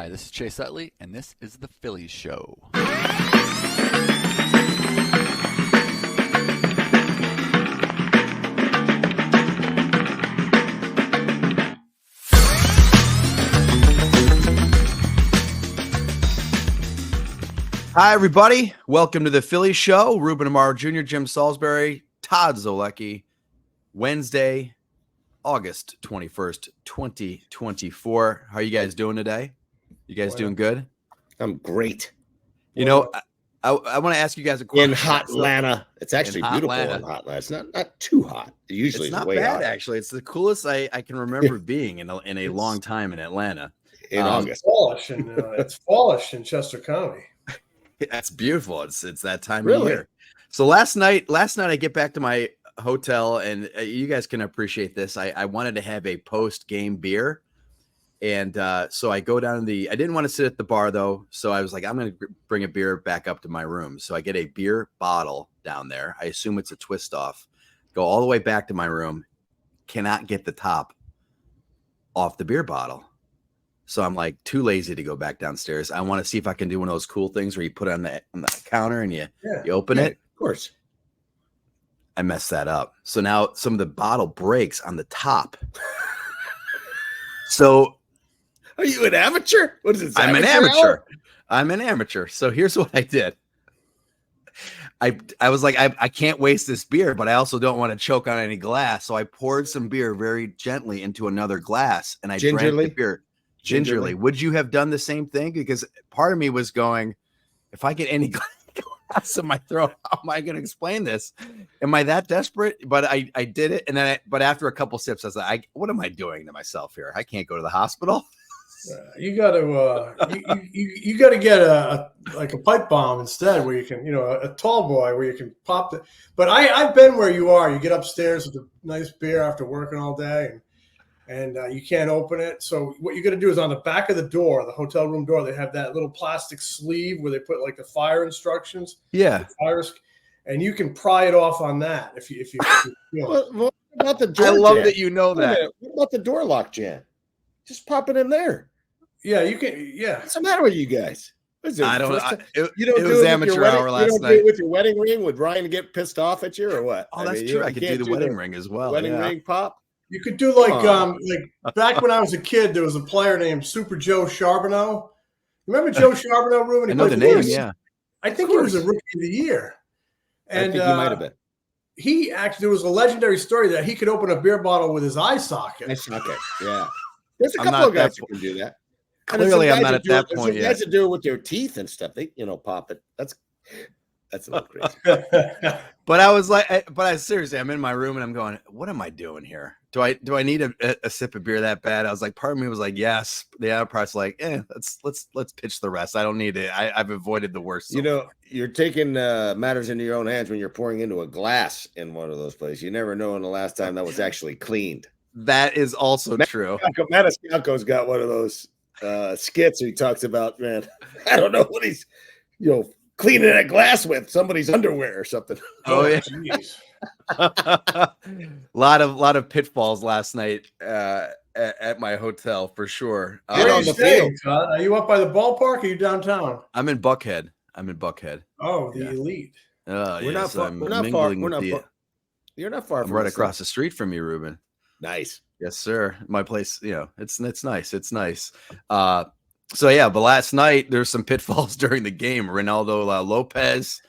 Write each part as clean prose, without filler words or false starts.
Hi, this is Chase Utley, and this is the Phillies Show. Hi, everybody. Welcome to the Phillies Show. Ruben Amaro Jr., Jim Salisbury, Todd Zolecki. Wednesday, August 21st, 2024. How are you guys doing today? You guys doing good? I'm great. You know, I want to ask you guys a question. In hot Atlanta. It's actually beautiful Atlanta. in hot Atlanta. It's not too hot. Usually it's not way bad, hotter. actually. It's the coolest I can remember being in a long time in Atlanta. In August. It's fallish in Chester County. That's beautiful. It's that time Really? of year. So last night I get back to my hotel, and you guys can appreciate this. I wanted to have a post-game beer, and so I go down to I didn't want to sit at the bar though, so I was like, I'm going to bring a beer back up to my room. So I get a beer bottle down there. I assume it's a twist off. Go all the way back to my room. Cannot get the top off the beer bottle. So I'm like too lazy to go back downstairs. I want to see if I can do one of those cool things where you put it on the counter and you open it. Of course. I messed that up. So now some of the bottle breaks on the top. So Are you an amateur? What is it? I'm an amateur. I'm an amateur. So here's what I did. I was like, I can't waste this beer, but I also don't want to choke on any glass. So I poured some beer very gently into another glass, and I drank the beer gingerly. Would you have done the same thing? Because part of me was going, if I get any glass in my throat, how am I going to explain this? Am I that desperate? But I did it, and then but after a couple sips, I was like, what am I doing to myself here? I can't go to the hospital. You got to you got to get a pipe bomb instead, where you can, a tall boy where you can pop it. But I've been where you are. You get upstairs with a nice beer after working all day, and you can't open it. So what you're going to do is on the back of the door, the hotel room door, they have that little plastic sleeve where they put like the fire instructions. Yeah. And you can pry it off on that if you feel. What about the door I love jam? that you know that. What about the door lock jam? Just pop it in there. Yeah, you can. Yeah. What's the matter with you guys? I don't know. It was amateur hour last night. You don't do it with your wedding ring? Would Ryan get pissed off at you or what? Oh, that's true. I could do the wedding ring as well. Wedding ring pop. You could do like back when I was a kid, there was a player named Super Joe Charbonneau. Remember Joe Charbonneau, Ruben? I know the name, yeah. I think he was a rookie of the year. And I think he might have been. He actually, there was a legendary story that he could open a beer bottle with his eye socket. Yeah. There's a couple of guys who can do that. Clearly, I'm not at that point yet. Guys that do it with their teeth and stuff. They, pop it. That's a little crazy. But I was like, seriously, I'm in my room and I'm going, what am I doing here? Do I need a sip of beer that bad? I was like, part of me was like, yes. The other part's like, let's pitch the rest. I don't need it. I've avoided the worst. You're taking matters into your own hands when you're pouring into a glass in one of those places. You never know when the last time that was actually cleaned. That is also true. Maniscalco's got one of those skits where he talks about, man, I don't know what he's, cleaning a glass with somebody's underwear or something. Oh yeah. lot of pitfalls last night at my hotel for sure. Where are you staying, Todd? Are you up by the ballpark or are you downtown? I'm in Buckhead. Oh, the elite. We're not far. You're not far from right across the street from you, Ruben. Nice. Yes, sir. My place, it's nice. It's nice. So yeah, but last night there's some pitfalls during the game. Ronaldo Lopez,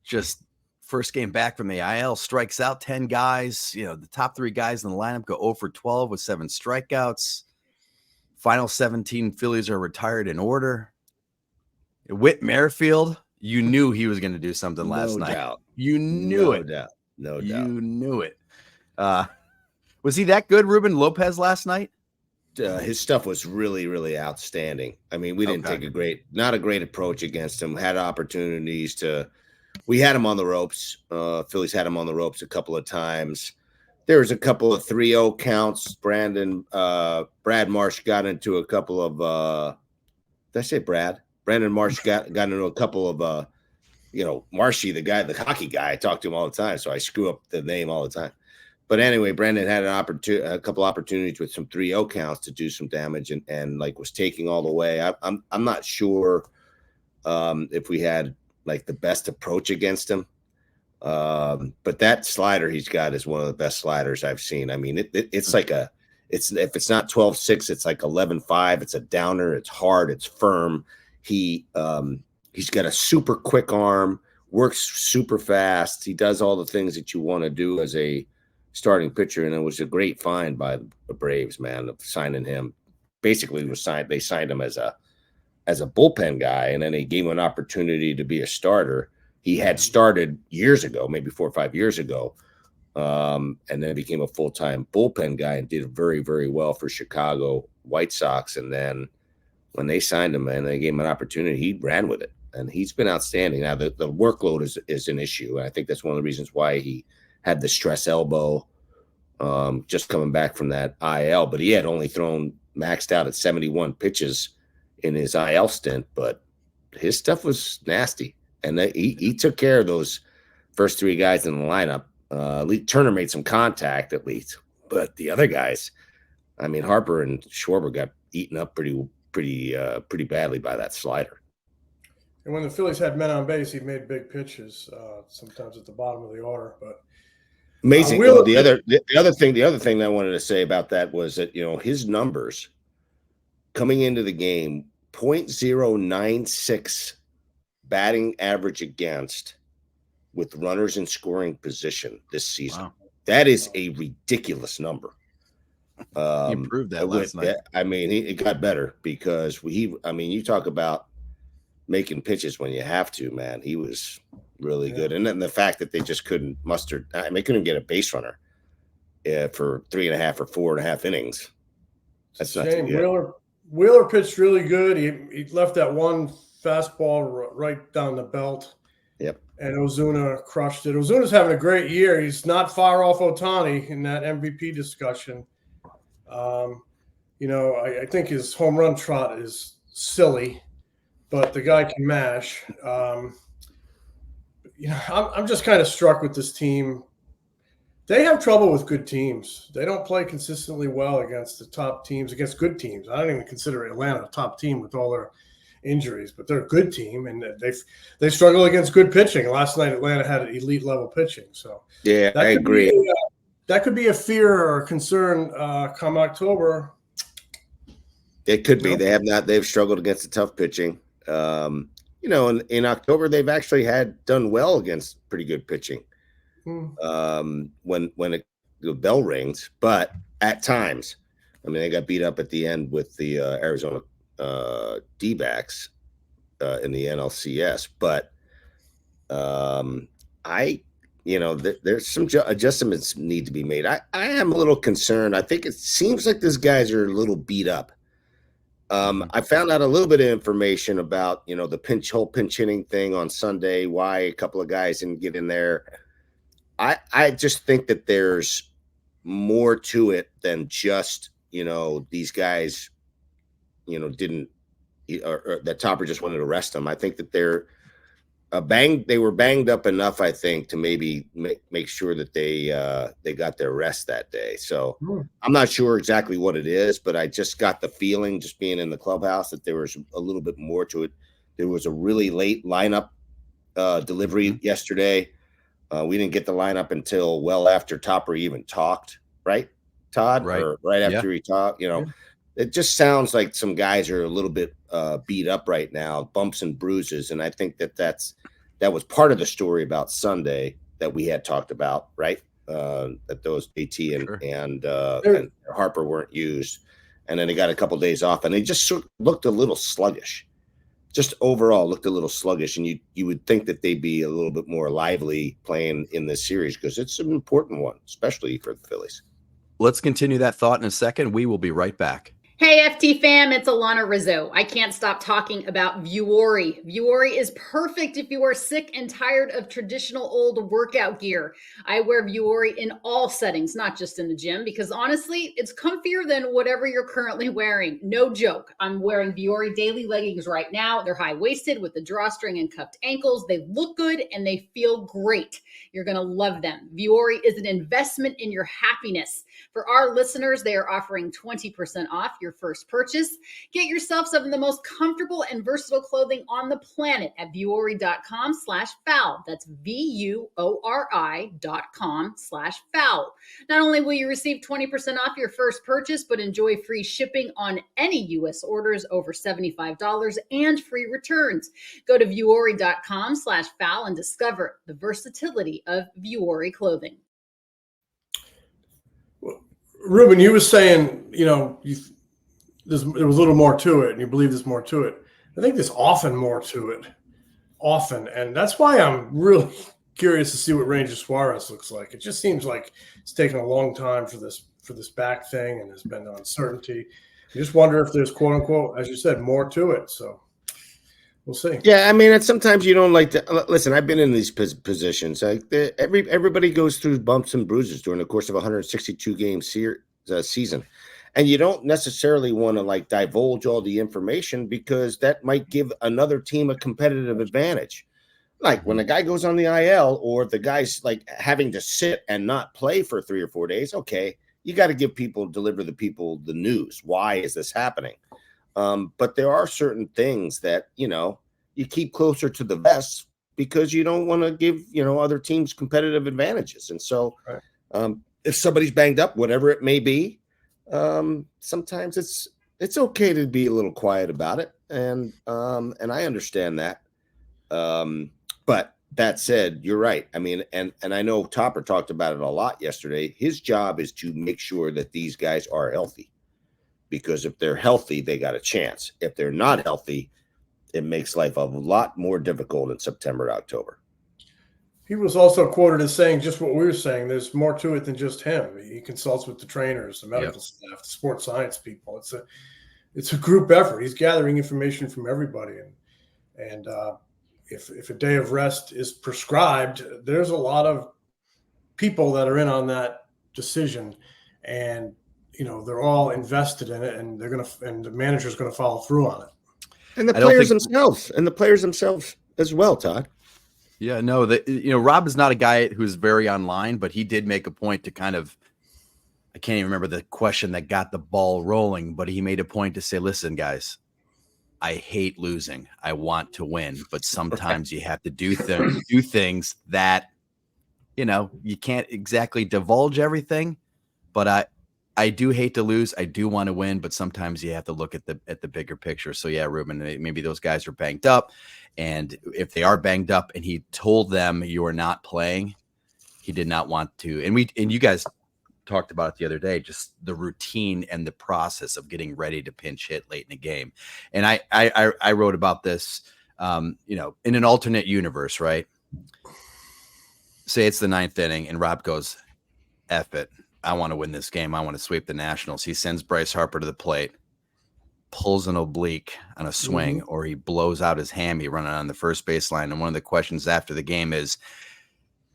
just first game back from the IL, strikes out 10 guys. The top 3 guys in the lineup go 0 for 12 with 7 strikeouts. Final 17 Phillies are retired in order. Whit Merrifield, you knew he was going to do something last night. Doubt. You knew it. No doubt. You knew it. Was he that good, Ruben Lopez, last night? His stuff was really, really outstanding. I mean, we didn't take not a great approach against him. Had opportunities we had him on the ropes. Phillies had him on the ropes a couple of times. There was a couple of 3-0 counts. Brad Marsh got into a couple of, did I say Brad? Brandon Marsh got into a couple of, Marshy, the hockey guy. I talk to him all the time, so I screw up the name all the time. But anyway, Brandon had a couple opportunities with some 3-0 counts to do some damage, and like was taking all the way. I'm not sure if we had like the best approach against him. But that slider he's got is one of the best sliders I've seen. I mean, it's like if it's not 12-6, it's like 11-5. It's a downer. It's hard. It's firm. He's got a super quick arm, works super fast. He does all the things that you want to do as a starting pitcher, and it was a great find by the Braves, man, of signing him. Basically, they signed him as a bullpen guy, and then they gave him an opportunity to be a starter. He had started years ago, maybe 4 or 5 years ago, and then became a full-time bullpen guy and did very, very well for Chicago White Sox. And then when they signed him and they gave him an opportunity, he ran with it, and he's been outstanding. Now, the workload is an issue, and I think that's one of the reasons why he had the stress elbow just coming back from that IL. But he had only maxed out at 71 pitches in his IL stint, but his stuff was nasty. And he took care of those first 3 guys in the lineup. Turner made some contact at least, but the other guys, I mean, Harper and Schwarber got eaten up pretty badly by that slider. And when the Phillies had men on base, he made big pitches, sometimes at the bottom of the order. But amazing. The other thing that I wanted to say about that was that, you know, his numbers coming into the game, 0.096 batting average against with runners in scoring position this season. Wow. That is a ridiculous number. He proved that last night. I mean, it got better because you talk about making pitches when you have to, man. He was really good. And then the fact that they just couldn't they couldn't get a base runner for 3.5 or 4.5 innings. That's not too good. Wheeler pitched really good. He left that one fastball right down the belt. Yep. And Ozuna crushed it. Ozuna's having a great year. He's not far off Ohtani in that MVP discussion. I think his home run trot is silly, but the guy can mash. I'm just kind of struck with this team. They have trouble with good teams. They don't play consistently well against the top teams, against good teams. I don't even consider Atlanta a top team with all their injuries, but they're a good team, and they struggle against good pitching. Last night, Atlanta had elite level pitching. So yeah, I agree. That could be a fear or a concern come October. It could be. They've struggled against the tough pitching. In October, they've actually done well against pretty good pitching. When the bell rings, but at times, I mean, they got beat up at the end with the Arizona D-backs in the NLCS, but there's some adjustments need to be made. I am a little concerned. I think it seems like these guys are a little beat up. I found out a little bit of information about, the whole pinch hitting thing on Sunday, why a couple of guys didn't get in there. I just think that there's more to it than just, these guys, didn't, or that Topper just wanted to rest them. I think that they were banged up enough, I think, to maybe make sure that they got their rest that day. So I'm not sure exactly what it is, but I just got the feeling, just being in the clubhouse, that there was a little bit more to it. There was a really late lineup delivery yesterday. We didn't get the lineup until well after Topper even talked, right, Todd? Right. Or right after he talked, It just sounds like some guys are a little bit beat up right now, bumps and bruises. And I think that was part of the story about Sunday that we had talked about, right? That those AT and Harper weren't used. And then they got a couple of days off, and they just sort of looked a little sluggish. Just overall looked a little sluggish, and you would think that they'd be a little bit more lively playing in this series because it's an important one, especially for the Phillies. Let's continue that thought in a second. We will be right back. Hey, FT fam, it's Alana Rizzo. I can't stop talking about Vuori. Vuori is perfect if you are sick and tired of traditional old workout gear. I wear Vuori in all settings, not just in the gym, because honestly, it's comfier than whatever you're currently wearing. No joke. I'm wearing Vuori daily leggings right now. They're high-waisted with the drawstring and cupped ankles. They look good and they feel great. You're going to love them. Vuori is an investment in your happiness. For our listeners, they are offering 20% off your first purchase. Get yourself some of the most comfortable and versatile clothing on the planet at vuori.com/foul. That's VUORI.com/foul. Not only will you receive 20% off your first purchase, but enjoy free shipping on any U.S. orders over $75 and free returns. Go to vuori.com/foul and discover the versatility of Vuori clothing. Ruben, you were saying, there was a little more to it, and you believe there's more to it. I think there's often more to it, and that's why I'm really curious to see what Ranger Suarez looks like. It just seems like it's taken a long time for this back thing, and there's been uncertainty. I just wonder if there's, quote unquote, as you said, more to it. So we'll see. Yeah, I mean, sometimes you don't like to listen. I've been in these positions. Everybody goes through bumps and bruises during the course of a 162 game season, and you don't necessarily want to divulge all the information because that might give another team a competitive advantage. Like when a guy goes on the IL or the guy's having to sit and not play for 3 or 4 days. Okay, you got to deliver the people the news. Why is this happening? But there are certain things that, you keep closer to the vest because you don't want to give, other teams competitive advantages. And so if somebody's banged up, whatever it may be, sometimes it's okay to be a little quiet about it. And I understand that. But that said, you're right. I mean, and I know Topper talked about it a lot yesterday. His job is to make sure that these guys are healthy. Because if they're healthy, they got a chance. If they're not healthy, it makes life a lot more difficult in September, October. He was also quoted as saying just what we were saying. There's more to it than just him. He consults with the trainers, the medical staff, the sports science people. It's a group effort. He's gathering information from everybody. And if a day of rest is prescribed, there's a lot of people that are in on that decision. And they're all invested in it, and and the manager's going to follow through on it. And the players themselves as well, Todd. Yeah, no, Rob is not a guy who's very online, but he did make a point to I can't even remember the question that got the ball rolling, but he made a point to say, listen, guys, I hate losing. I want to win, but sometimes you have to do things that, you can't exactly divulge everything, but I do hate to lose. I do want to win, but sometimes you have to look at the bigger picture. So yeah, Ruben, maybe those guys are banged up, and if they are banged up, and he told them you are not playing, he did not want to. And you guys talked about it the other day, just the routine and the process of getting ready to pinch hit late in the game. And I wrote about this, in an alternate universe, right? Say it's the 9th inning, and Rob goes, F it. I want to win this game. I want to sweep the Nationals. He sends Bryce Harper to the plate, pulls an oblique on a swing, or he blows out his hammy running on the first baseline. And one of the questions after the game is,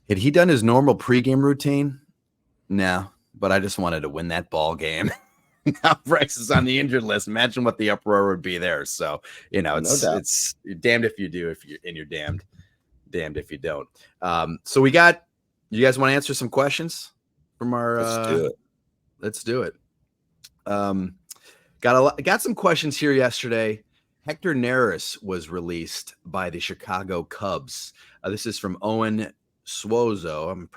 had he done his normal pregame routine? No, but I just wanted to win that ball game. Now Bryce is on the injured list. Imagine what the uproar would be there. So, it's you're damned if you do, you're damned if you don't. So you guys want to answer some questions? From our let's do it. Got some questions here yesterday. Hector Neris was released by the Chicago Cubs. This is from Owen Suozo. I'm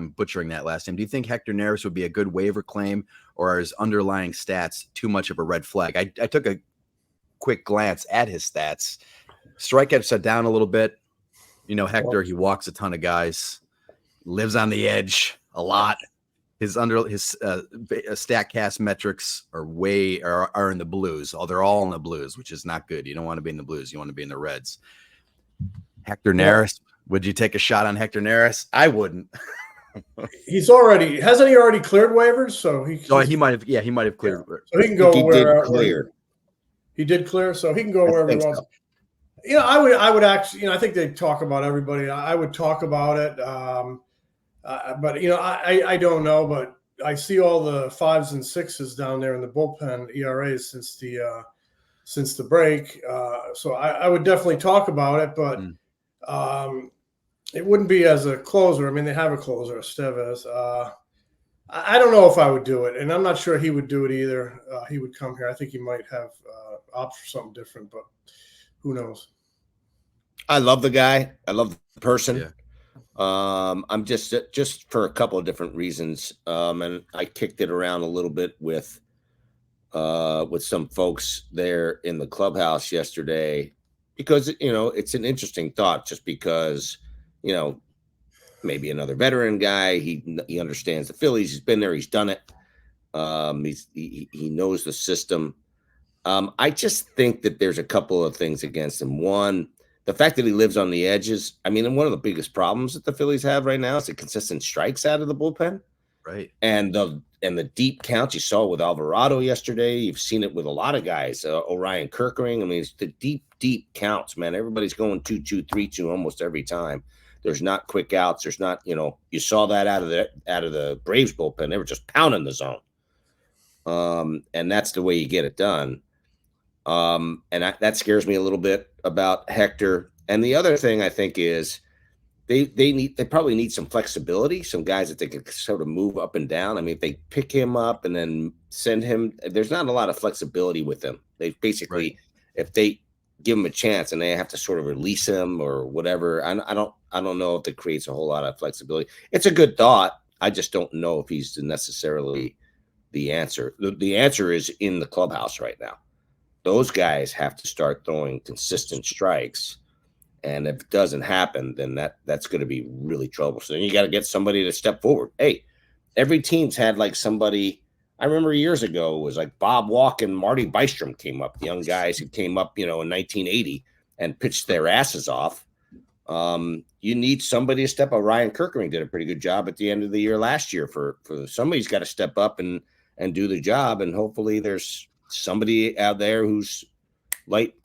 butchering that last name. Do you think Hector Neris would be a good waiver claim, or are his underlying stats too much of a red flag? I took a quick glance at his stats. Strikeouts are down a little bit. Hector, he walks a ton of guys, lives on the edge a lot. His StatCast metrics are in the blues. They're all in the blues, which is not good. You don't want to be in the blues. You want to be in the reds. Hector Neris, would you take a shot on Hector Neris? I wouldn't. hasn't he already cleared waivers? So he might have. Yeah, he might have cleared. Yeah. So he can go clear. He did clear, so he can go wherever he wants. So. I would actually, I think they talk about everybody. I would talk about it, but I don't know. But I see all the 5s and 6s down there in the bullpen ERAs since the break. So I would definitely talk about it, but it wouldn't be as a closer. I mean, they have a closer, Estevez. I don't know if I would do it, and I'm not sure he would do it either. He would come here. I think he might have opt for something different, but who knows? I love the guy. I love the person. Yeah. I'm just for a couple of different reasons. And I kicked it around a little bit with some folks there in the clubhouse yesterday because, it's an interesting thought just because, maybe another veteran guy, he understands the Phillies. He's been there. He's done it. He knows the system. I just think that there's a couple of things against him. One, the fact that he lives on the edges. I mean, and one of the biggest problems that the Phillies have right now is the consistent strikes out of the bullpen. Right. And the deep counts you saw with Alvarado yesterday. You've seen it with a lot of guys. Orion Kirkering. I mean, it's the deep counts, man. Everybody's going 2-2, 3-2 almost every time. There's not quick outs. There's not, you saw that out of the Braves bullpen. They were just pounding the zone. And that's the way you get it done. And that scares me a little bit about Hector. And the other thing I think is they probably need some flexibility, some guys that they can sort of move up and down. I mean, if they pick him up and then send him, there's not a lot of flexibility with him. They basically, if they give him a chance and they have to sort of release him or whatever, I don't know if it creates a whole lot of flexibility. It's a good thought. I just don't know if he's necessarily the answer. The answer is in the clubhouse right now. Those guys have to start throwing consistent strikes. And if it doesn't happen, then that's going to be really troublesome. Then you got to get somebody to step forward. Hey, every team's had like somebody. I remember years ago, it was like Bob Walk and Marty Bystrom came up, young guys who came up, in 1980 and pitched their asses off. You need somebody to step up. Ryan Kirkering did a pretty good job at the end of the year last year for somebody's got to step up and do the job. And hopefully there's somebody out there whose light,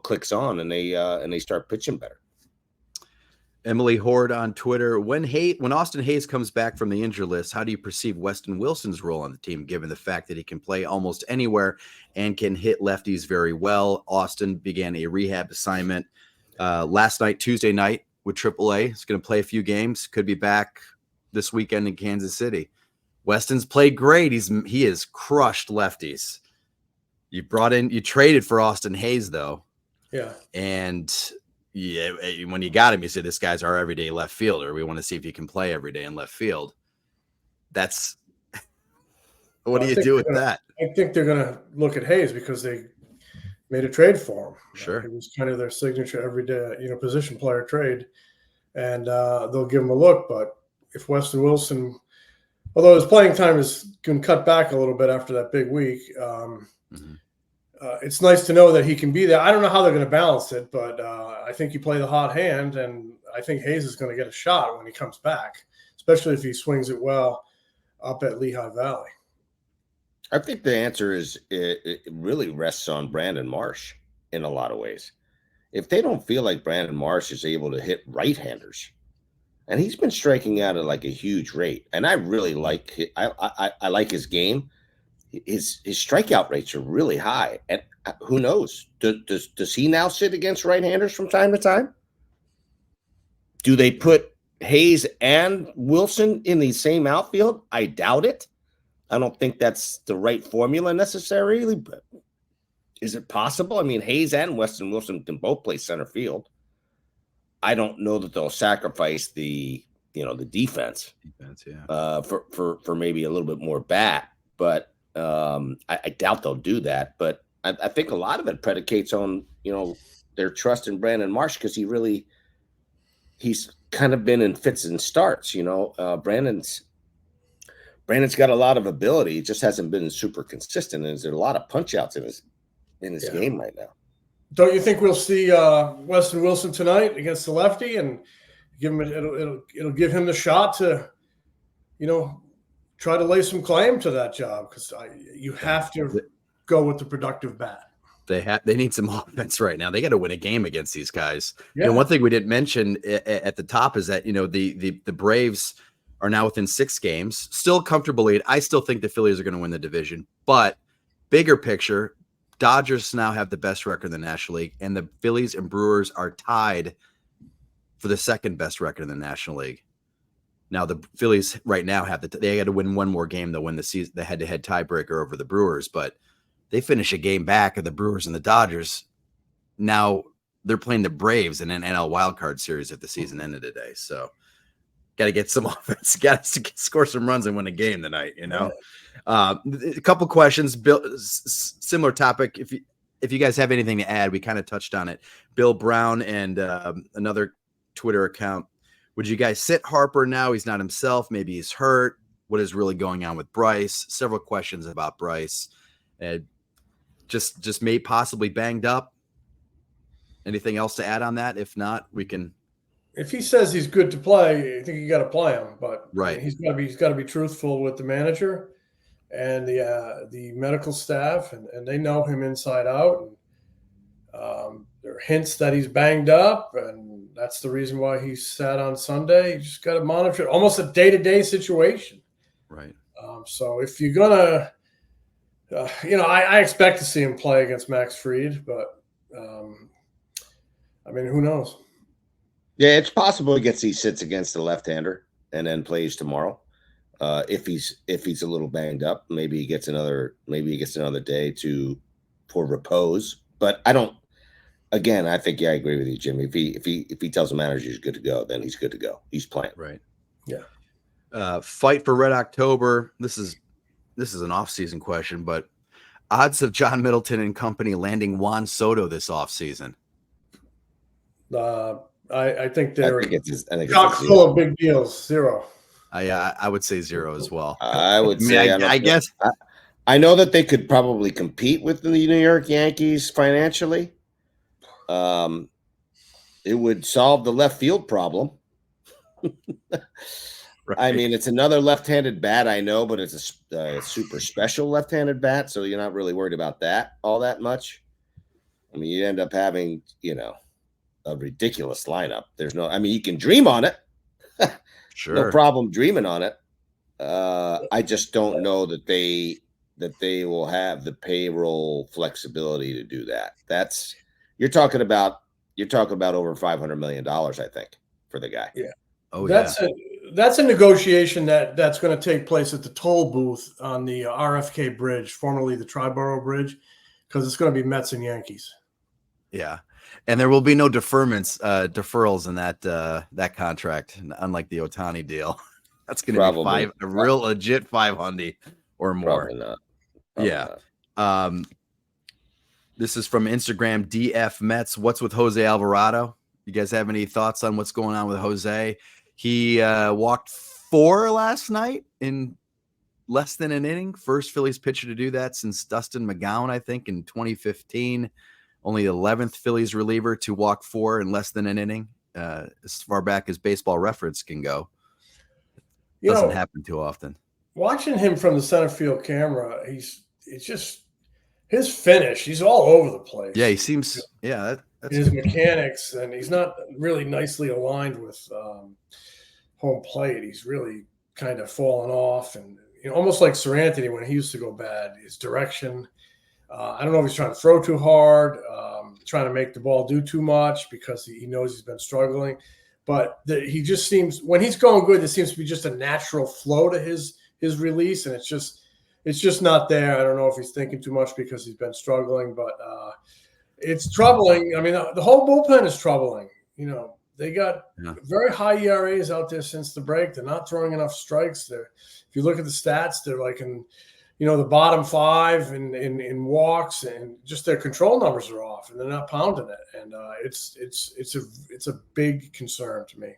clicks on and they start pitching better. Emily Horde on Twitter. When Austin Hayes comes back from the injury list, how do you perceive Weston Wilson's role on the team, given the fact that he can play almost anywhere and can hit lefties very well? Austin began a rehab assignment last night, Tuesday night, with AAA. He's going to play a few games. Could be back this weekend in Kansas City. Weston's played great. He has crushed lefties. You traded for Austin Hayes, though. Yeah. And when you got him, you said, this guy's our everyday left fielder. We want to see if he can play every day in left field. That's what do you do with that? I think they're going to look at Hayes because they made a trade for him. Sure. It was kind of their signature everyday, position player trade. And they'll give him a look. But if Weston Wilson, although his playing time is going to cut back a little bit after that big week, it's nice to know that he can be there. I don't know how they're going to balance it, but I think you play the hot hand, and I think Hayes is going to get a shot when he comes back, especially if he swings it well up at Lehigh Valley. I think the answer is it really rests on Brandon Marsh in a lot of ways. If they don't feel like Brandon Marsh is able to hit right-handers, and he's been striking out at like a huge rate, and I really like I like his game. His strikeout rates are really high, and who knows? Does he now sit against right-handers from time to time? Do they put Hayes and Wilson in the same outfield? I doubt it. I don't think that's the right formula necessarily, but is it possible? I mean, Hayes and Weston Wilson can both play center field. I don't know that they'll sacrifice the defense, for maybe a little bit more bat, but I doubt they'll do that. But I think a lot of it predicates on their trust in Brandon Marsh, because he's kind of been in fits and starts. Brandon's got a lot of ability. He just hasn't been super consistent. And there's a lot of punch outs in his game right now. Don't you think we'll see Weston Wilson tonight against the lefty, and it'll give him the shot to try to lay some claim to that job because you have to go with the productive bat. They need some offense right now. They got to win a game against these guys. Yeah. One thing we didn't mention at the top is that the Braves are now within 6 games, still comfortably. I still think the Phillies are going to win the division, but bigger picture, Dodgers now have the best record in the National League, and the Phillies and Brewers are tied for the second best record in the National League. Now the Phillies right now they got to win one more game to win the head-to-head tiebreaker over the Brewers, but they finish a game back of the Brewers and the Dodgers. Now they're playing the Braves in an NL wildcard series if the season ended today. So got to get some offense, got to score some runs and win a game tonight, A couple questions, Bill, similar topic. If you guys have anything to add, we kind of touched on it. Bill Brown and another Twitter account. Would you guys sit Harper now? He's not himself. Maybe he's hurt. What is really going on with Bryce? Several questions about Bryce. Just may possibly banged up. Anything else to add on that? If not, we can. If he says he's good to play, I think you got to play him. But right, he's got to be truthful with the manager and the medical staff, and they know him inside out. And, there are hints that he's banged up, and that's the reason why he sat on Sunday. You just got to monitor it, almost a day-to-day situation. Right. So if you're gonna, I expect to see him play against Max Fried, but who knows? Yeah, it's possible he sits against the left-hander and then plays tomorrow. If he's a little banged up, maybe he gets another day for repose. But I don't. Again, I think I agree with you, Jim. If he tells the manager he's good to go, then he's good to go. He's playing. Right. Yeah. Fight for Red October. This is an off-season question, but odds of John Middleton and company landing Juan Soto this off-season. I think they're chock full of big deals. 0. I would say 0 as well. I would say. I guess. I know that they could probably compete with the New York Yankees financially. It would solve the left field problem. Right. I mean, it's another left-handed bat, I know, but it's a super special left-handed bat, so you're not really worried about that all that much. I mean, you end up having, a ridiculous lineup. You can dream on it. Sure. No problem dreaming on it. I just don't know that they will have the payroll flexibility to do that. You're talking about over $500 million, I think, for the guy. Yeah. Oh, that's a negotiation that's going to take place at the toll booth on the RFK Bridge, formerly the Triborough Bridge, because it's going to be Mets and Yankees. Yeah, and there will be no deferrals in that contract, unlike the Ohtani deal. That's going to be a real legit 500 or more. Probably not. Yeah. This is from Instagram, DF Mets. What's with José Alvarado? You guys have any thoughts on what's going on with Jose? He walked 4 last night in less than an inning. First Phillies pitcher to do that since Dustin McGowan, I think, in 2015. Only 11th Phillies reliever to walk 4 in less than an inning, as far back as Baseball Reference can go. Doesn't happen too often. Watching him from the center field camera, it's just his finish. He's all over the place. Yeah, he seems. Yeah, that's his mechanics, and he's not really nicely aligned with home plate. He's really kind of fallen off, and almost like Sir Anthony when he used to go bad. His direction. I don't know if he's trying to throw too hard, trying to make the ball do too much because he knows he's been struggling. But he just seems, when he's going good, there seems to be just a natural flow to his release, and it's just not there. I don't know if he's thinking too much because he's been struggling, but it's troubling. I mean, the whole bullpen is troubling. They got very high ERAs out there since the break. They're not throwing enough strikes. If you look at the stats, they're like in the bottom 5 in walks, and just their control numbers are off, and they're not pounding it. And it's a big concern to me.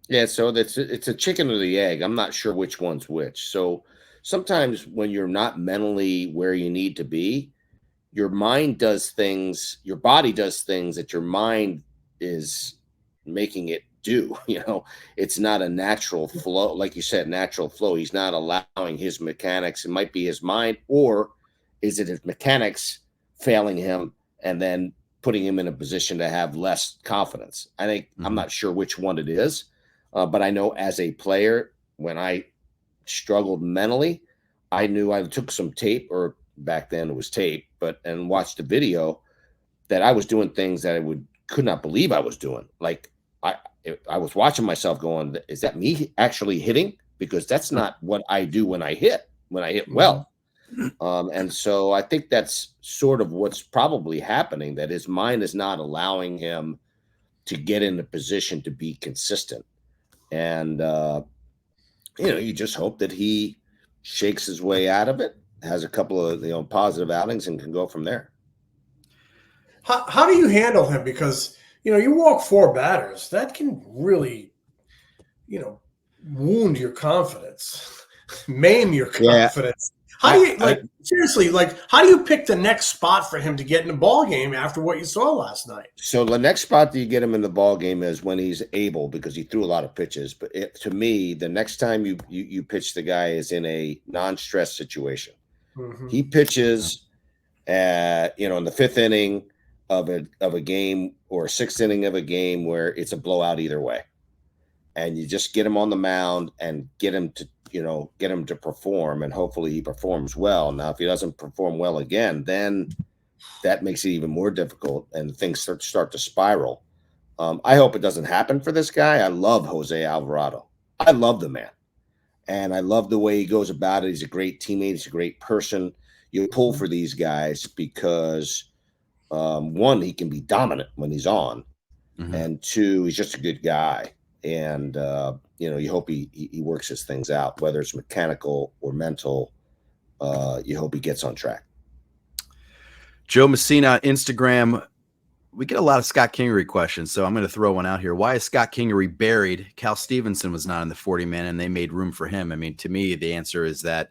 Yeah, so it's a chicken or the egg. I'm not sure which one's which. So sometimes when you're not mentally where you need to be, your mind does things, your body does things that your mind is making it do. It's not a natural flow. Like you said, natural flow. He's not allowing his mechanics. It might be his mind, or is it his mechanics failing him and then putting him in a position to have less confidence? I think I'm not sure which one it is, but I know as a player, when I struggled mentally, I knew I took some tape, or back then it was tape, and watched the video that I was doing things that I could not believe I was doing. Like I was watching myself going, is that me actually hitting? Because that's not what I do when I hit well. And so I think that's sort of what's probably happening, that his mind is not allowing him to get in a position to be consistent. And, you just hope that he shakes his way out of it, has a couple of, positive outings, and can go from there. How do you handle him? Because, you walk 4 batters. That can really, wound your confidence, maim your confidence. Yeah. How do you seriously, how do you pick the next spot for him to get in the ball game after what you saw last night? So the next spot that you get him in the ball game is when he's able, because he threw a lot of pitches. But to me, the next time you pitch the guy is in a non-stress situation. Mm-hmm. He pitches, in the 5th inning of a game, or 6th inning of a game where it's a blowout either way, and you just get him on the mound and get him to perform, and hopefully he performs well. Now, if he doesn't perform well again, then that makes it even more difficult, and things start to spiral. I hope it doesn't happen for this guy. I love José Alvarado. I love the man, and I love the way he goes about it. He's a great teammate. He's a great person. You pull for these guys because, one, he can be dominant when he's on, and 2, he's just a good guy. And, you hope he works his things out, whether it's mechanical or mental. You hope he gets on track. Joe Messina, Instagram. We get a lot of Scott Kingery questions, so I'm going to throw one out here. Why is Scott Kingery buried? Cal Stevenson was not in the 40-man, and they made room for him. I mean, to me, the answer is that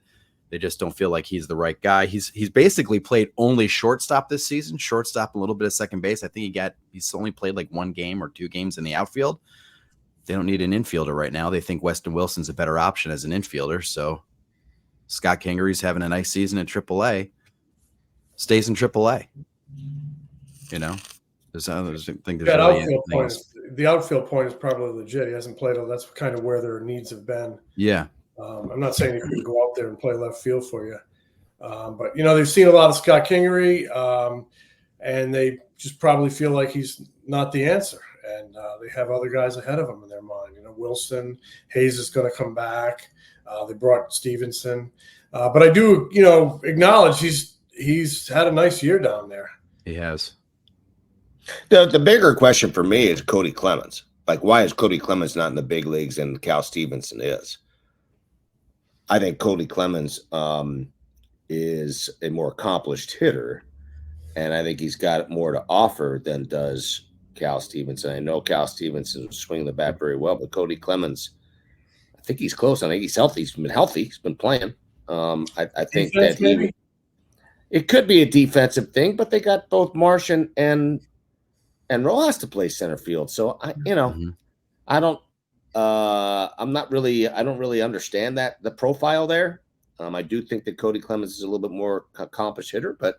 they just don't feel like he's the right guy. He's basically played only shortstop this season, shortstop, a little bit of second base. I think he's only played like 1 game or 2 games in the outfield. They don't need an infielder right now. They think Weston Wilson's a better option as an infielder. So Scott Kingery's having a nice season in AAA. Stays in AAA. The outfield point is probably legit. He hasn't played. That's kind of where their needs have been. Yeah. I'm not saying he couldn't go out there and play left field for you. But, they've seen a lot of Scott Kingery, and they just probably feel like he's not the answer. And they have other guys ahead of him in their mind. Wilson, Hayes is going to come back. They brought Stevenson. But I do, acknowledge he's had a nice year down there. He has. The bigger question for me is Cody Clemens. Like, why is Cody Clemens not in the big leagues and Cal Stevenson is? I think Cody Clemens is a more accomplished hitter, and I think he's got more to offer than does Cal Stevenson. I know Cal Stevenson swinging the bat very well, but Cody Clemens, I think he's close. I think he's healthy. He's been healthy. He's been playing. I think that it could be a defensive thing, but they got both Marsh and Rojas to play center field. So I don't really understand the profile there. I do think that Cody Clemens is a little bit more accomplished hitter, but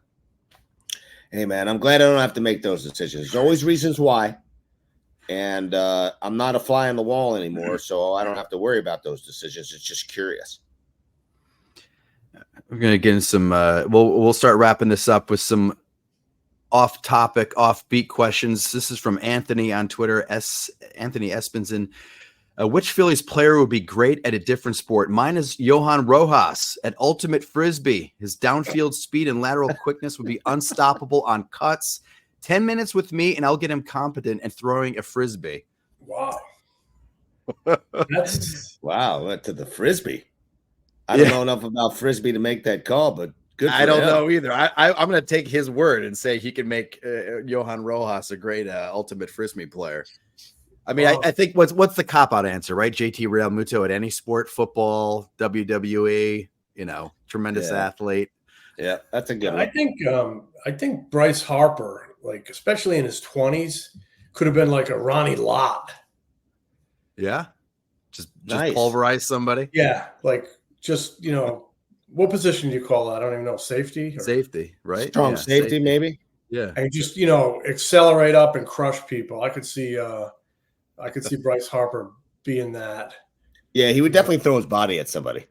hey, man, I'm glad I don't have to make those decisions. There's always reasons why. And I'm not a fly on the wall anymore, so I don't have to worry about those decisions. It's just curious. We're going to get in some we'll start wrapping this up with some off-topic, off-beat questions. This is from Anthony on Twitter, Anthony Espenson. Which Phillies player would be great at a different sport? Mine is Johan Rojas at ultimate Frisbee. His downfield speed and lateral quickness would be unstoppable on cuts. 10 minutes with me, and I'll get him competent at throwing a Frisbee. Wow. Wow, went to the Frisbee. I don't know enough about Frisbee to make that call, but good for I don't him. know either. I'm going to take his word and say he can make Johan Rojas a great ultimate Frisbee player. I mean, I think what's the cop-out answer, right? JT Realmuto at any sport, football, WWE, tremendous athlete. Yeah, that's a good one. I think Bryce Harper, especially in his 20s, could have been like a Ronnie Lott. Yeah. Just Nice. pulverize somebody. Yeah, like just what position do you call that? I don't even know. Safety. Safety, right? Strong safety, maybe. Yeah. And just accelerate up and crush people. I could see Bryce Harper being that. Yeah, he would definitely throw his body at somebody.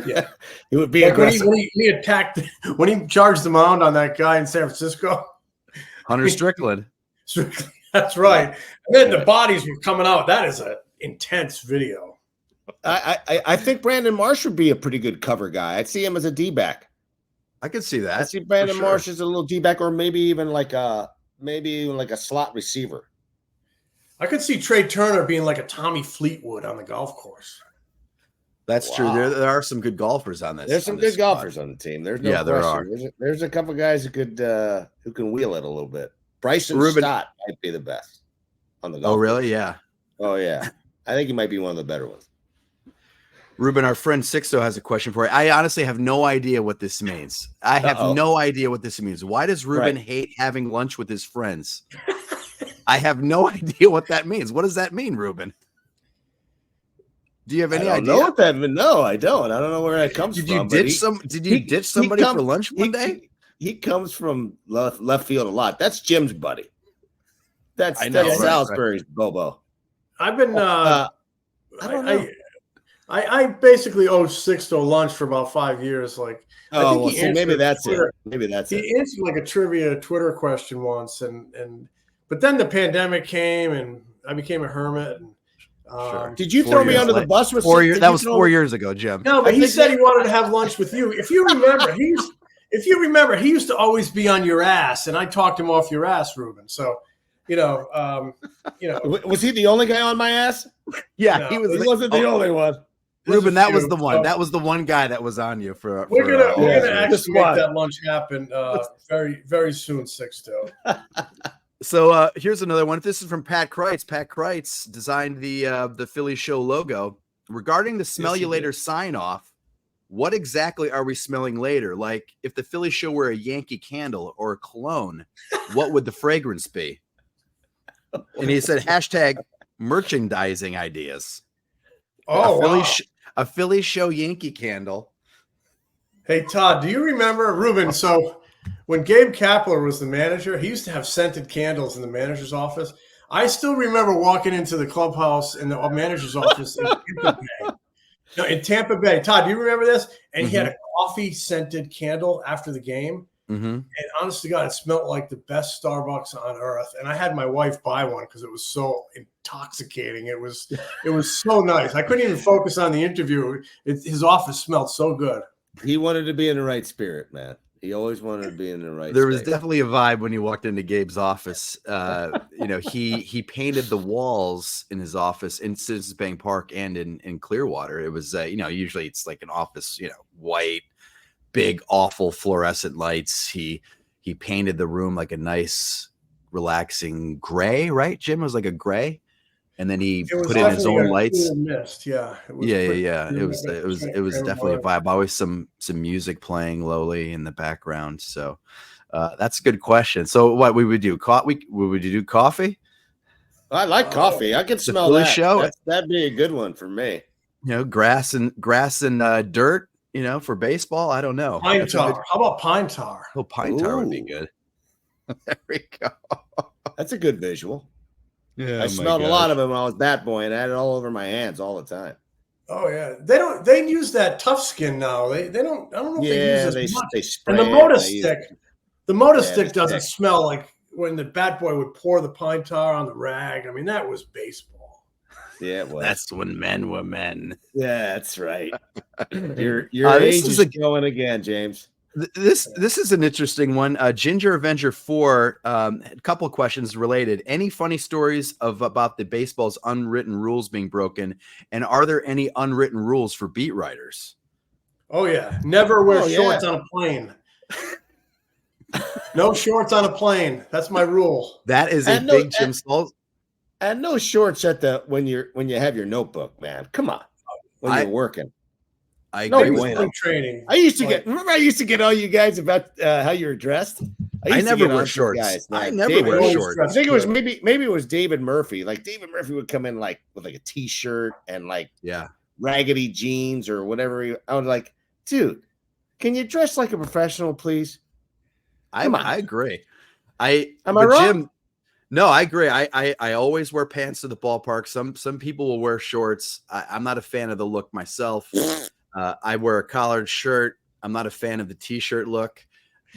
Yeah, he would be like aggressive. when he attacked, when he charged the mound on that guy in San Francisco. Hunter Strickland. That's right. And then the bodies were coming out. That is an intense video. I think Brandon Marsh would be a pretty good cover guy. I'd see him as a D-back. I could see that. I see Brandon Marsh as a little D-back, or maybe even like a slot receiver. I could see Trey Turner being like a Tommy Fleetwood on the golf course. That's true. There are some good golfers on this. There's some good golfers on the team. There's no question. There are. There's a couple guys who can wheel it a little bit. Bryson Stott might be the best on the golf course. Really? Yeah. Oh, yeah. I think he might be one of the better ones. Ruben, our friend Sixto has a question for you. I honestly have no idea what this means. I have no idea what this means. Why does Ruben hate having lunch with his friends? I have no idea what that means. What does that mean, Ruben? Do you have any idea? Know what that means. No, I don't. I don't know where that comes from. Did you ditch somebody for lunch one day? He comes from left field a lot. That's Jim's buddy. That's Salisbury's Bobo. I've been I don't know. I basically owe Sixto lunch for about 5 years. Like, maybe that's it. Maybe that's it. He answered like a trivia Twitter question once, but then the pandemic came and I became a hermit. And, Did you throw me under the bus with 4 years? That was 4 years ago, Jim. No, but he said he wanted to have lunch with you. If you remember, he used to always be on your ass, and I talked him off your ass, Ruben. So, was he the only guy on my ass? Yeah, no, he was. He wasn't the only one. Ruben, that was the one. That was the one guy that was on you for. We're gonna actually make that lunch happen very, very soon, Sixto. So here's another one. This is from Pat Kreitz. Pat Kreitz designed the Phillies Show logo. Regarding the smell you later sign off, what exactly are we smelling later? Like if the Phillies Show were a Yankee candle or a cologne, what would the fragrance be? And he said hashtag merchandising ideas. Oh, a Phillies Show Yankee candle. Hey, Todd, do you remember, Ruben? So when Gabe Kapler was the manager, he used to have scented candles in the manager's office. I still remember walking into the clubhouse in the manager's office in Tampa Bay. No, in Tampa Bay. Todd, do you remember this? And he had a coffee scented candle after the game. And honest to God, it smelled like the best Starbucks on earth. And I had my wife buy one because it was so intoxicating. It was so nice. I couldn't even focus on the interview. His office smelled so good. He wanted to be in the right spirit, man. He always wanted to be in the right. There was definitely a vibe when you walked into Gabe's office. He painted the walls in his office in Citizens Bank Park and in Clearwater. It was usually it's like an office, white, big, awful fluorescent lights. He painted the room like a nice, relaxing gray, right? Jim, it was like a gray. And then he put in his own lights. Cool mist. Yeah. It was definitely a vibe. Always some music playing lowly in the background. So that's a good question. So what we would do? Would you do coffee? I like coffee. I can smell that. Show. That'd be a good one for me. Grass and dirt. For baseball. I don't know. Pine tar. How about pine tar? Oh, pine tar would be good. There we go. That's a good visual. Yeah, I smelled a lot of it when I was bat boy, and I had it all over my hands all the time. Oh yeah, they use that tough skin now. They don't. I don't know if they use as much. They spray and the Moda stick doesn't smell like when the bat boy would pour the pine tar on the rag. I mean, that was baseball. Yeah, it was. That's when men were men. Yeah, that's right. Your age is going again, James. This is an interesting one. Ginger Avenger 4, a couple of questions related. Any funny stories about the baseball's unwritten rules being broken? And are there any unwritten rules for beat writers? Oh, yeah. Never wear shorts on a plane. No shorts on a plane. That's my rule. That is a big Jim Salt. And no shorts when you have your notebook, man. Come on. When you're working. I No agree way. with that. Training. I used to get all you guys about how you're dressed. I never wear shorts. I never wear shorts. I think it was maybe it was David Murphy. Like David Murphy would come in like with like a t-shirt and like raggedy jeans or whatever. I was like, dude, can you dress like a professional, please? I agree. Am I wrong? Jim, no, I agree. I always wear pants to the ballpark. Some people will wear shorts. I'm not a fan of the look myself. I wear a collared shirt. I'm not a fan of the t-shirt look.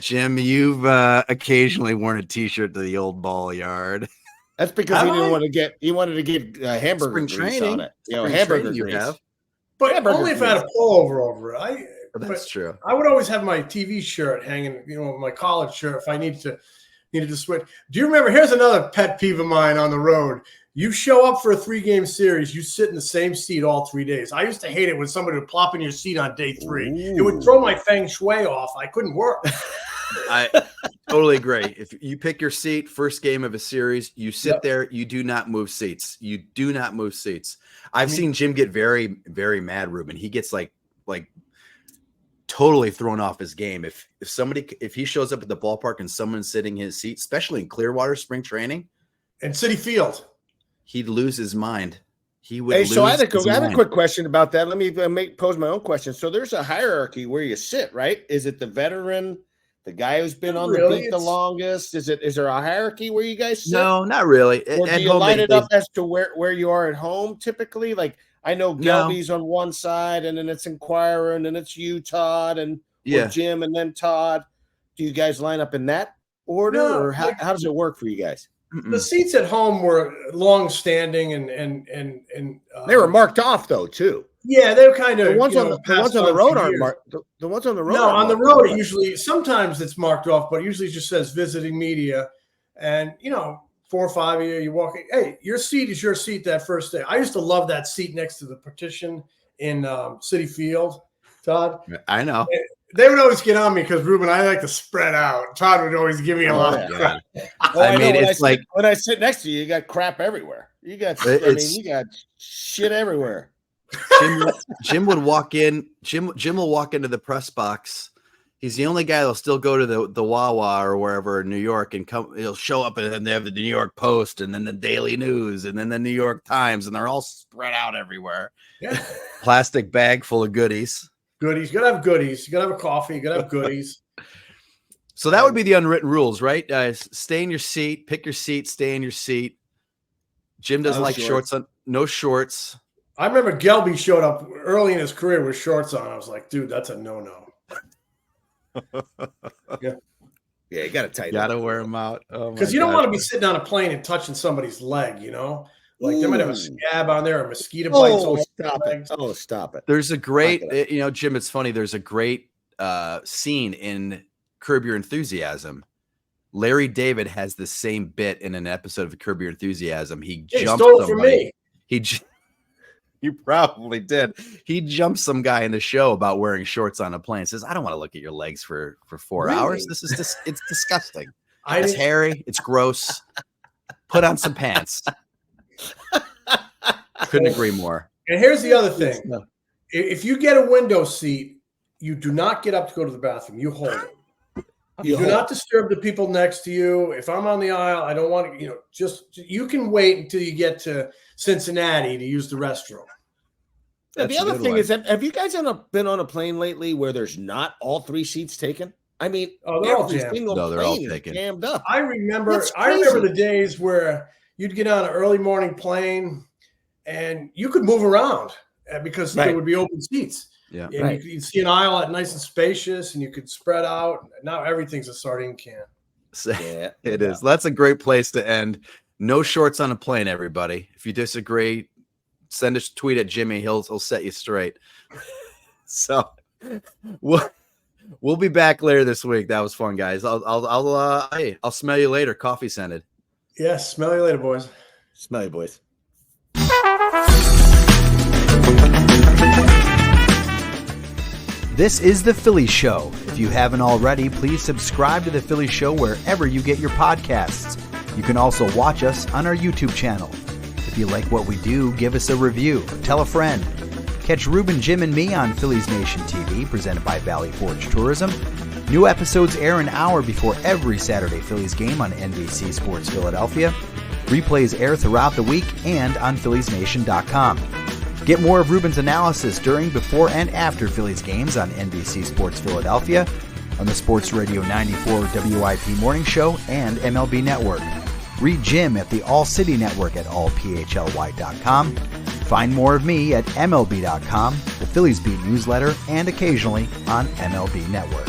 Jim, you've occasionally worn a t-shirt to the old ball yard. That's because he wanted to get hamburger grease on it. Hamburger grease. Have. But only if I had a pullover over it. That's true. I would always have my TV shirt hanging, my college shirt if I needed to switch. Do you remember? Here's another pet peeve of mine on the road. You show up for a 3-game series, you sit in the same seat all 3 days. I used to hate it when somebody would plop in your seat on day 3. Ooh. It would throw my feng shui off. I couldn't work. I totally agree. If you pick your seat, first game of a series, you sit there, you do not move seats. You do not move seats. I've seen Jim get very, very mad, Ruben. He gets like totally thrown off his game. If he shows up at the ballpark and someone's sitting in his seat, especially in Clearwater spring training and City Field, he'd lose his mind. He would. Hey, so I had a quick question about that. Let me pose my own question. So there's a hierarchy where you sit, right? Is it the veteran, the guy who's been on the beat the longest? Is there a hierarchy where you guys sit? No, not really. Or do you line it up as to where you are at home typically? Like I know Gelby's on one side, and then it's Inquirer, and then it's you, Todd, and Jim, and then Todd. Do you guys line up in that order, or how does it work for you guys? The seats at home were long standing and they were marked off though too. Yeah, they were kind of the ones on the road aren't marked. The ones on the road. No, on the road it usually sometimes it's marked off, but usually it just says visiting media. And 4 or 5 of you walk in. Hey, your seat is your seat that first day. I used to love that seat next to the partition in City Field, Todd. I know. They would always get on me because Ruben, I like to spread out. Todd would always give me a lot of crap. When I sit next to you, you got crap everywhere. You got shit everywhere. Jim would walk in. Jim will walk into the press box. He's the only guy that'll still go to the Wawa or wherever in New York and come. He'll show up and then they have the New York Post and then the Daily News and then the New York Times and they're all spread out everywhere. Yeah. Plastic bag full of goodies. Goodies. You gotta have goodies. You gotta have a coffee. You gotta have goodies. So that would be the unwritten rules, right? Stay in your seat, pick your seat, stay in your seat. Jim doesn't like shorts on, no shorts. I remember Gelby showed up early in his career with shorts on. I was like, dude, that's a no-no. Yeah, you gotta tighten. Gotta wear them out because you don't want to be sitting on a plane and touching somebody's leg. Like they might have a scab on there or mosquito bites. Stop it. There's a great, Jim, it's funny. There's a great scene in Curb Your Enthusiasm. Larry David has the same bit in an episode of Curb Your Enthusiasm. He jumped stole it from me. You probably did. He jumped some guy in the show about wearing shorts on a plane. Says, I don't want to look at your legs for 4 hours. This is it's disgusting. It's hairy. It's gross. Put on some pants. Couldn't agree more. And here's the other thing. If you get a window seat, you do not get up to go to the bathroom. You hold it. You do not disturb the people next to you. If I'm on the aisle, I don't want to, you can wait until you get to Cincinnati to use the restroom. The other thing is, have you guys been on a plane lately where there's not all 3 seats taken? I mean, they're all taken. Jammed up. I remember the days where you'd get on an early morning plane and you could move around because there would be open seats. Yeah, and you'd see an aisle nice and spacious, and you could spread out. Now everything's a sardine can. Yeah, it is. That's a great place to end. No shorts on a plane, everybody. If you disagree, send a tweet at Jimmy. He'll set you straight. So we'll be back later this week. That was fun, guys. I'll smell you later. Coffee scented. Yes, smell you later, boys. Smell you, boys. This is The Phillies Show. If you haven't already, please subscribe to The Phillies Show wherever you get your podcasts. You can also watch us on our YouTube channel. If you like what we do, give us a review. Tell a friend. Catch Ruben, Jim, and me on Phillies Nation TV, presented by Valley Forge Tourism. New episodes air an hour before every Saturday Phillies game on NBC Sports Philadelphia. Replays air throughout the week and on PhilliesNation.com. Get more of Ruben's analysis during, before, and after Phillies games on NBC Sports Philadelphia, on the Sports Radio 94 WIP Morning Show, and MLB Network. Read Jim at the All City Network at allphly.com. Find more of me at MLB.com, the Phillies Beat newsletter, and occasionally on MLB Network.